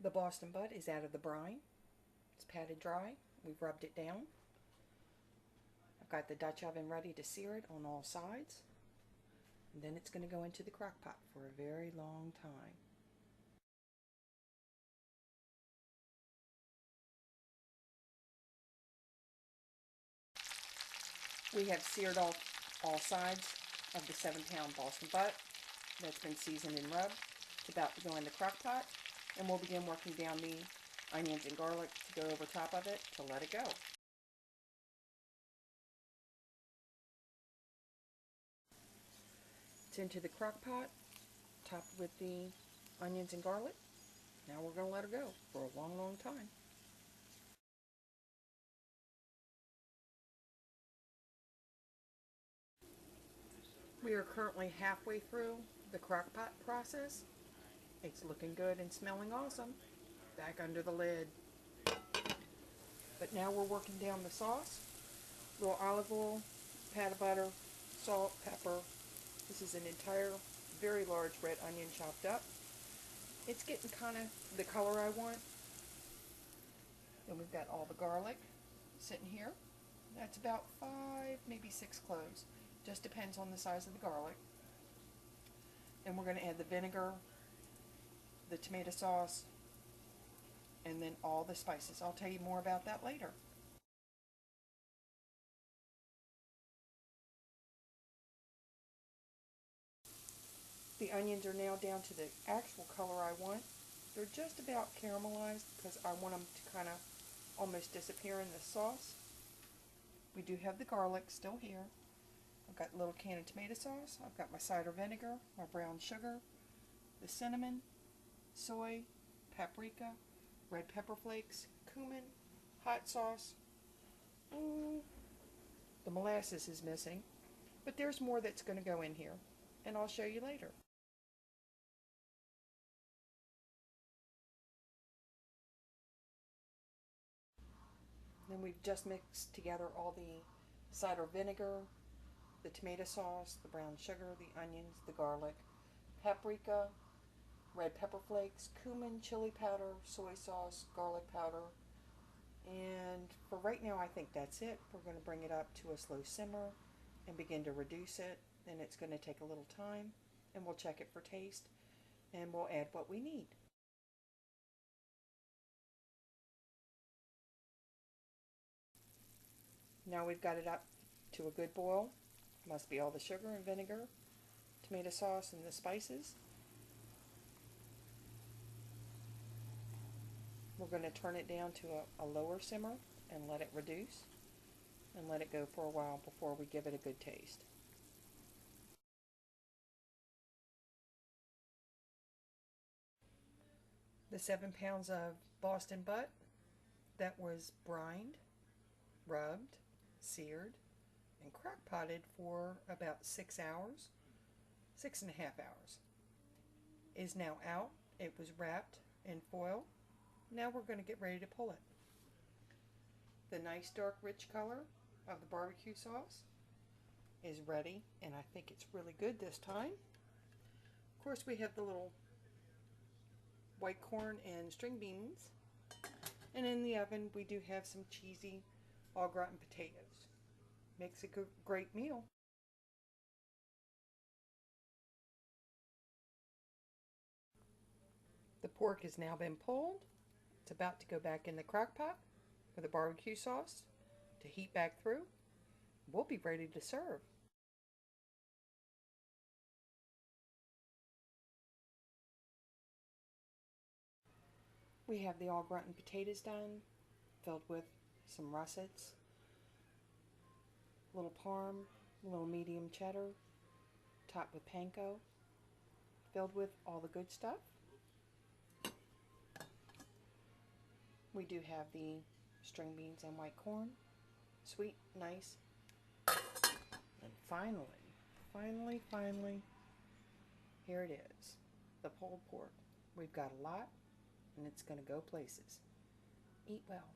The Boston butt is out of the brine. It's patted dry. We've rubbed it down. I've got the Dutch oven ready to sear it on all sides. And then it's going to go into the crock pot for a very long time. We have seared off all sides of the 7-pound Boston butt that's been seasoned and rubbed. It's about to go in the crock pot, and we'll begin working down the onions and garlic to go over top of it to let it go. It's into the crock pot, topped with the onions and garlic. Now we're going to let her go for a long, long time. We are currently halfway through the crock pot process. It's looking good and smelling awesome. Back under the lid. But now we're working down the sauce. A little olive oil, pat of butter, salt, pepper. This is an entire, very large red onion chopped up. It's getting kind of the color I want. Then we've got all the garlic sitting here. That's about 5, maybe 6 cloves. Just depends on the size of the garlic. And we're going to add the vinegar, the tomato sauce, and then all the spices. I'll tell you more about that later. The onions are now down to the actual color I want. They're just about caramelized because I want them to kind of almost disappear in the sauce. We do have the garlic still here. I've got a little can of tomato sauce. I've got my cider vinegar, my brown sugar, the cinnamon, soy, paprika, red pepper flakes, cumin, hot sauce. The molasses is missing, but there's more that's going to go in here, and I'll show you later. Then we've just mixed together all the cider vinegar, the tomato sauce, the brown sugar, the onions, the garlic, paprika, red pepper flakes, cumin, chili powder, soy sauce, garlic powder. And for right now, I think that's it. We're going to bring it up to a slow simmer and begin to reduce it. And it's going to take a little time, and we'll check it for taste, and we'll add what we need. Now we've got it up to a good boil. Must be all the sugar and vinegar, tomato sauce, and the spices. We're going to turn it down to a lower simmer and let it reduce and let it go for a while before we give it a good taste. The 7 pounds of Boston butt that was brined, rubbed, seared, and crock potted for about 6 hours, 6.5 hours, is now out. It was wrapped in foil. Now we're going to get ready to pull it. The nice dark rich color of the barbecue sauce is ready, and I think it's really good this time. Of course, we have the little white corn and string beans, and in the oven we do have some cheesy au gratin potatoes. Makes a great meal. The pork has now been pulled. It's about to go back in the crock pot with the barbecue sauce to heat back through. We'll be ready to serve. We have the au gratin potatoes done, filled with some russets, a little parm, a little medium cheddar, topped with panko, filled with all the good stuff. We do have the string beans and white corn, sweet, nice. And finally, here it is, the pulled pork. We've got a lot, and it's going to go places. Eat well.